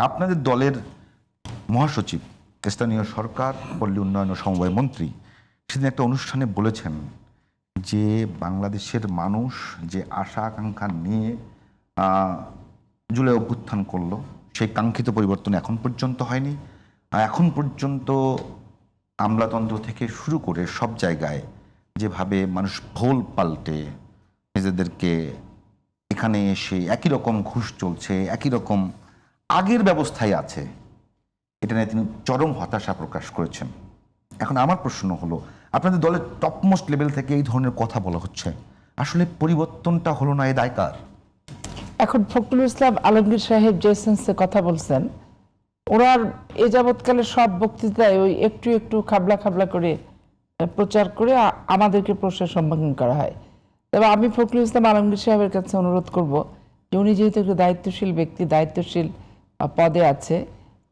আপনাদের দলের মহাসচিব, স্থানীয় সরকার, পল্লী উন্নয়ন ও সমবায় মন্ত্রী সেদিন একটা অনুষ্ঠানে বলেছেন যে বাংলাদেশের মানুষ যে আশা আকাঙ্ক্ষা নিয়ে জুলাই অভ্যুত্থান করলো, সেই কাঙ্ক্ষিত পরিবর্তন এখন পর্যন্ত হয়নি। এখন পর্যন্ত আমলাতন্ত্র থেকে শুরু করে সব জায়গায় যেভাবে মানুষ ভোল পাল্টে নিজেদেরকে এখানে এসে একই রকম ঘুষ চলছে, একই রকম আগের ব্যবস্থায় আছে, এটা নিয়ে তিনি চরম হতাশা প্রকাশ করেছেন। এখন আমার প্রশ্ন হলো, আপনাদের দলের টপমোস্ট লেভেল থেকে এই ধরনের কথা বলা হচ্ছে, আসলে পরিবর্তনটা হলো না, এ দায় কার? এখন ফখরুল ইসলাম আলমগীর সাহেব যে সেন্সে কথা বলছেন, ওনার এ যাবৎকালে সব বক্তৃতায় ওই একটু একটু খাবলা খাবলা করে প্রচার করে আমাদেরকে প্রশ্নের সম্মুখীন করা হয়। তবে আমি ফখরুল ইসলাম আলমগীর সাহেবের কাছে অনুরোধ করব যে উনি যেহেতু একটু দায়িত্বশীল ব্যক্তি, দায়িত্বশীল পদে আছে,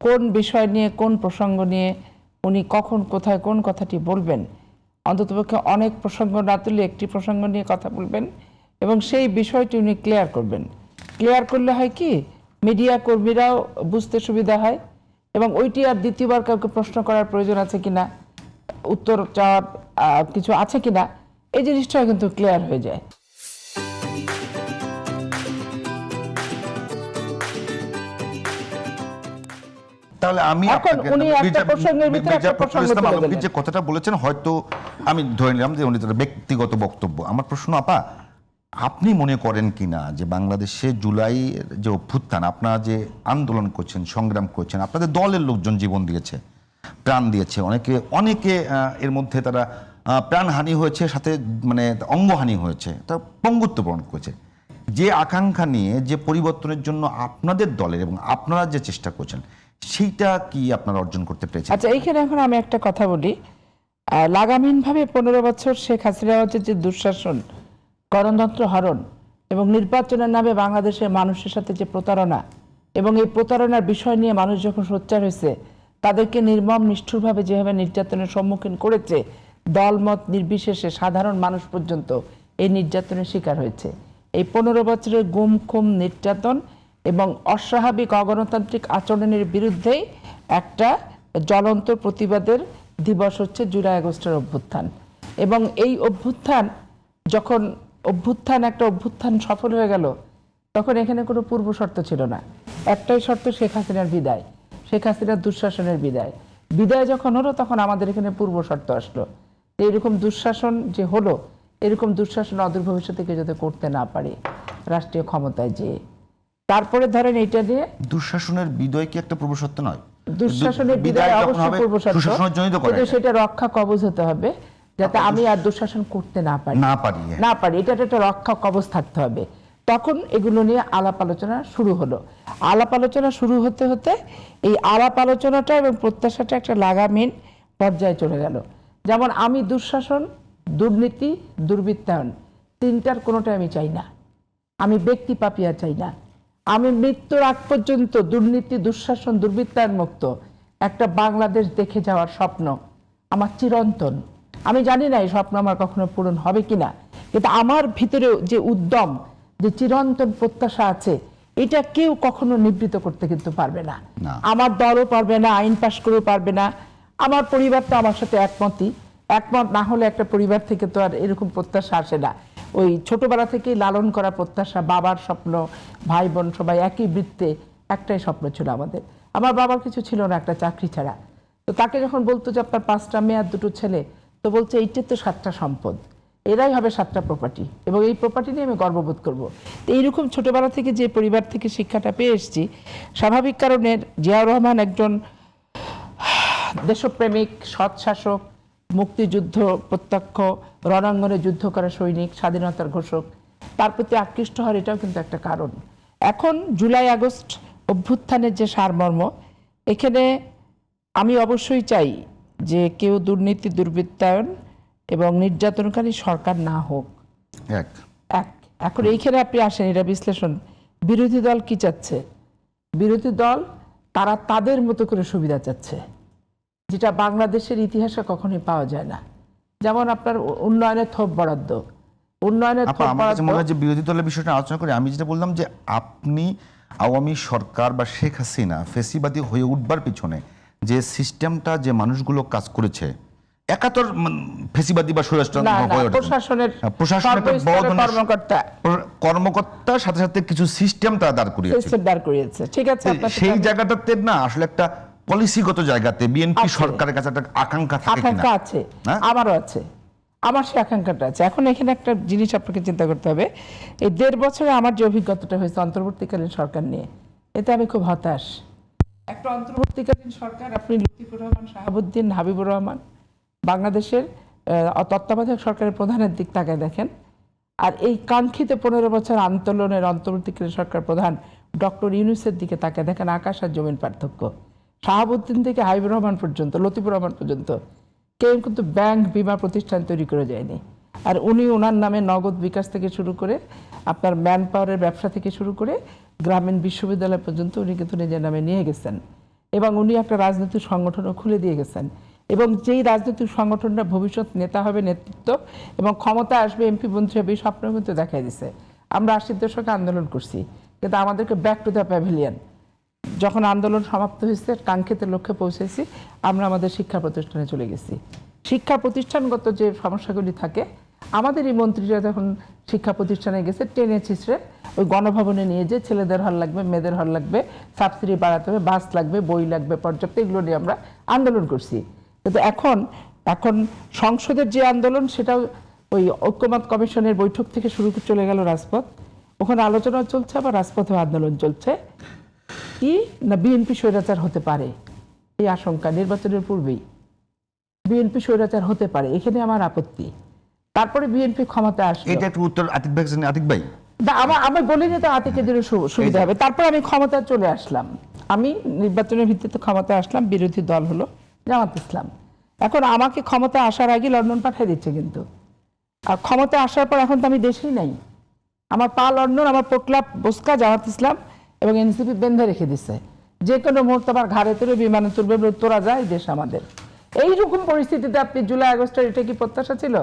কোন বিষয় নিয়ে কোন প্রসঙ্গ নিয়ে উনি কখন কোথায় কোন কথাটি বলবেন, অন্ততপক্ষে অনেক প্রসঙ্গ না তুলে একটি প্রসঙ্গ নিয়ে কথা বলবেন এবং সেই বিষয়টি উনি ক্লিয়ার করবেন। ক্লিয়ার করলে হয় কি, মিডিয়া কর্মীরাও বুঝতে সুবিধা হয় এবং ওইটি আর দ্বিতীয়বার কাউকে প্রশ্ন করার প্রয়োজন আছে কিনা, উত্তর চাওয়ার কিছু আছে কিনা, এই জিনিসটা কিন্তু ক্লিয়ার হয়ে যায়। তাহলে আমি এখন উনি একটা প্রসঙ্গের ভিতরে একটা প্রসঙ্গ তুলে দিলেন। যে কথাটা বলেছেন হয়তো আমি ধরে নিলাম যে উনি তার ব্যক্তিগত বক্তব্য। আমার প্রশ্ন, আপা, আপনি মনে করেন কিনা যে বাংলাদেশে জুলাইয়ের যে অভ্যুত্থান, আপনারা যে আন্দোলন করছেন, সংগ্রাম করছেন, আপনাদের দলের লোকজন জীবন দিয়েছে, প্রাণ দিয়েছে, অনেকে অনেকে এর মধ্যে তারা প্রাণহানি হয়েছে, সাথে মানে অঙ্গহানি হয়েছে, তারা পঙ্গুত্ব বরণ করেছে, যে আকাঙ্ক্ষা নিয়ে যে পরিবর্তনের জন্য আপনাদের দলের এবং আপনারা যে চেষ্টা করছেন, সেইটা কি আপনারা অর্জন করতে পেরেছেন? আচ্ছা, এইখানে এখন আমি একটা কথা বলি। লাগামহীনভাবে 15 বছর শেখ হাসিনার যে দুঃশাসন, গণতন্ত্র হরণ এবং নির্বাচনের নামে বাংলাদেশের মানুষের সাথে যে প্রতারণা, এবং এই প্রতারণার বিষয় নিয়ে মানুষ যখন সোচ্চার হয়েছে, তাদেরকে নির্মম নিষ্ঠুরভাবে যেভাবে নির্যাতনের সম্মুখীন করেছে, দলমত নির্বিশেষে সাধারণ মানুষ পর্যন্ত এই নির্যাতনের শিকার হয়েছে। এই 15 বছরের গুম খুম নির্যাতন এবং অস্বাভাবিক অগণতান্ত্রিক আচরণের বিরুদ্ধেই একটা জ্বলন্ত প্রতিবাদের দিবস হচ্ছে জুলাই আগস্টের অভ্যুত্থান। এবং এই অভ্যুত্থান যখন একটা অভ্যুত্থান সফল হয়ে গেল, তখন এখানে কোনো পূর্ব শর্ত ছিল না। একটাই শর্ত, শেখ হাসিনার বিদায়, শেখ হাসিনার দুঃশাসনের বিদায়। বিদায় যখন হলো, তখন আমাদের এখানে পূর্ব শর্ত আসলো, এইরকম দুঃশাসন যে হলো, এরকম দুঃশাসন অদূর ভবিষ্যতে কেউ যাতে করতে না পারে রাষ্ট্রীয় ক্ষমতায় যেয়ে। তারপরে ধরেন এইটা নিয়ে দুঃশাসনের বিদায় কি একটা পূর্ব শর্ত নয়? দুঃশাসনের বিদায় অবশ্যই পূর্ব শর্ত, কিন্তু সেটা রক্ষা কবচ হতে হবে, যাতে আমি আর দুঃশাসন করতে না পারি, এটা একটা রক্ষা কবচ থাকতে হবে। তখন এগুলো নিয়ে আলাপ আলোচনা শুরু হলো। আলাপ আলোচনা শুরু হতে হতে এই আলাপ আলোচনাটা এবং প্রত্যাশাটা একটা লাগামহীন পর্যায়ে চলে গেল। যেমন আমি দুঃশাসন, দুর্নীতি, দুর্বৃত্তায়ন, তিনটার কোনোটাই আমি চাই না। আমি ব্যক্তি পাপিয়া চাই না। আমি মৃত্যুর আগ পর্যন্ত দুর্নীতি, দুঃশাসন, দুর্বৃত্তায়ন মুক্ত একটা বাংলাদেশ দেখে যাওয়ার স্বপ্ন আমার চিরন্তন। আমি জানি না এই স্বপ্ন আমার কখনো পূরণ হবে কিনা, কিন্তু আমার ভিতরে যে উদ্যম, যে চিরন্তন প্রত্যাশা আছে, এটা কেউ কখনো নিবৃত করতে কিন্তু পারবে না। আমার দলও পারবে না, আইন পাশ করেও পারবে না। আমার পরিবারটা আমার সাথে একমত না হলে একটা পরিবার থেকে তো আর এরকম প্রত্যাশা আসে না। ওই ছোটবেলা থেকেই লালন করা প্রত্যাশা, বাবার স্বপ্ন, ভাই বোন সবাই একই বৃত্তে, একটাই স্বপ্ন ছিল আমাদের। আমার বাবার কিছু ছিল না, একটা চাকরি ছাড়া। তো তাকে যখন বলতো যে আপনার 5টা মেয়ে আর 2টো ছেলে, তো বলছে এইটার তো 7টা সম্পদ, এরাই হবে 7টা প্রপার্টি, এবং এই প্রপার্টি নিয়ে আমি গর্ববোধ করবো। তো এইরকম ছোটবেলা থেকে যে পরিবার থেকে শিক্ষাটা পেয়ে এসেছি, স্বাভাবিক কারণে জিয়াউর রহমান একজন দেশপ্রেমিক, সৎ শাসক, মুক্তিযুদ্ধ প্রত্যক্ষ, রণাঙ্গনে যুদ্ধ করা সৈনিক, স্বাধীনতার ঘোষক, তার প্রতি আকৃষ্ট হওয়ার এটাও কিন্তু একটা কারণ। এখন জুলাই আগস্ট অভ্যুত্থানের যে সারমর্ম, এখানে আমি অবশ্যই চাই যে কেউ দুর্নীতি, দুর্বৃত্তায়ন এবং নির্যাতনকারী সরকার না হোক। এখন এইখানে আপনি আসেন, এটা বিশ্লেষণ। বিরোধী দল কি চাচ্ছে? বিরোধী দল তারা তাদের মতো করে সুবিধা চাচ্ছে, যেটা বাংলাদেশের ইতিহাসে কখনোই পাওয়া যায় না। যেমন আপনার উন্নয়নের থোপ বরাদ্দ, বিরোধী দলের বিষয়টা আলোচনা করি। আমি যেটা বললাম যে আপনি আওয়ামী সরকার বা শেখ হাসিনা ফেসিবাদী হয়ে উঠবার পিছনে যে সিস্টেমটা যে মানুষগুলো কাজ করেছে, একাত্তর ফেসিবাদী বা স্বৈরাষ্ট্র কর্মকর্তার সাথে সাথে কিছু সিস্টেম তারা দাঁড় করিয়েছে। ঠিক আছে, সেই জায়গাটাতে না আসলে একটা পলিসিগত জায়গাতে বিএনপি সরকারের কাছে একটা আকাঙ্ক্ষা থাকে কিনা? আকাঙ্ক্ষা আছে, আমারও আছে, আমার সেই আকাঙ্ক্ষাটা আছে। এখন এখানে একটা জিনিস আপনাকে চিন্তা করতে হবে, এই 1.5 বছরে আমার যে অভিজ্ঞতাটা হয়েছে অন্তর্বর্তীকালীন সরকার নিয়ে, এতে আমি খুব হতাশ। একটা অন্তর্বর্তীকালীন সরকার, আপনি লতিফুর রহমান, শাহাবুদ্দিন, হাবিবুর রহমান, বাংলাদেশের তত্ত্বাবধায়ক সরকারের প্রধানের দিক তাকায় দেখেন, আর এই কাঙ্ক্ষিত 15 বছর আন্দোলনের অন্তর্বর্তীকালীন সরকার প্রধান ডক্টর ইউনূসের দিকে তাকায় দেখেন, আকাশ আর জমিন পার্থক্য। শাহাবুদ্দিন থেকে হাবিবুর রহমান পর্যন্ত, লতিফুর রহমান পর্যন্ত কেউ কিন্তু ব্যাংক বিমা প্রতিষ্ঠান তৈরি করে যায়নি। আর উনি ওনার নামে নগদ বিকাশ থেকে শুরু করে আপনার ম্যান পাওয়ারের ব্যবসা থেকে শুরু করে গ্রামীণ বিশ্ববিদ্যালয় পর্যন্ত উনি কিন্তু নিজের নামে নিয়ে গেছেন, এবং উনি একটা রাজনৈতিক সংগঠনও খুলে দিয়ে গেছেন। এবং যেই রাজনৈতিক সংগঠনটা ভবিষ্যৎ নেতা হবে, নেতৃত্ব এবং ক্ষমতা আসবে, এমপি মন্ত্রী হবে, এই স্বপ্ন কিন্তু দেখাই দিছে। আমরা 80 দশকে আন্দোলন করছি, কিন্তু আমাদেরকে ব্যাক টু দ্য প্যাভিলিয়ন। যখন আন্দোলন সমাপ্ত হয়েছে, কাঙ্ক্ষিত লক্ষ্যে পৌঁছেছি, আমরা আমাদের শিক্ষা প্রতিষ্ঠানে চলে গেছি। শিক্ষা প্রতিষ্ঠানগত যে সমস্যাগুলি থাকে, আমাদের এই মন্ত্রীরা যখন শিক্ষা প্রতিষ্ঠানে গেছে, টেনে ছিঁচড়ে ওই গণভবনে নিয়ে যে ছেলেদের হল লাগবে, মেয়েদের হল লাগবে, সাবসিডি বাড়াতে হবে, বাস লাগবে, বই লাগবে পর্যাপ্ত, এগুলো নিয়ে আমরা আন্দোলন করছি। কিন্তু এখন সংসদের যে আন্দোলন, সেটাও ওই ঐক্যমত কমিশনের বৈঠক থেকে শুরু করে চলে গেল রাজপথ। ওখানে আলোচনা চলছে, আবার রাজপথেও আন্দোলন চলছে। কি না, বিএনপি স্বৈরাচার হতে পারে, এই আশঙ্কা নির্বাচনের পূর্বেই বিএনপি স্বৈরাচার হতে পারে, এখানে আমার আপত্তি। তারপরে বিএনপি ক্ষমতা আসবে, এটা একটু উত্তর আতিক ভাই আমি বলিনি তো আতিকের জন্য সুবিধা হবে। তারপর আমি ক্ষমতায় চলে আসলাম, আমি নির্বাচনের ভিত্তিতে ক্ষমতায় আসলাম, বিরোধী দল হলো জামাত ইসলাম। এখন আমাকে ক্ষমতা আসার আগে লন্ডন পাঠিয়ে দিচ্ছে, কিন্তু আর ক্ষমতা আসার পর এখন তো আমি দেশেই নাই, আমার পা লন্ডন, আমার পোটলা বসকা জামাত ইসলাম এবং এনসিপি বেঁধে রেখে দিচ্ছে। যে কোনো মুহূর্তে আমার ঘাড়ে তুলে বিমানে তুলবে, তোরা যায় দেশ আমাদের। এইরকম পরিস্থিতিতে আপনি জুলাই আগস্টের এটা কি প্রত্যাশা ছিল?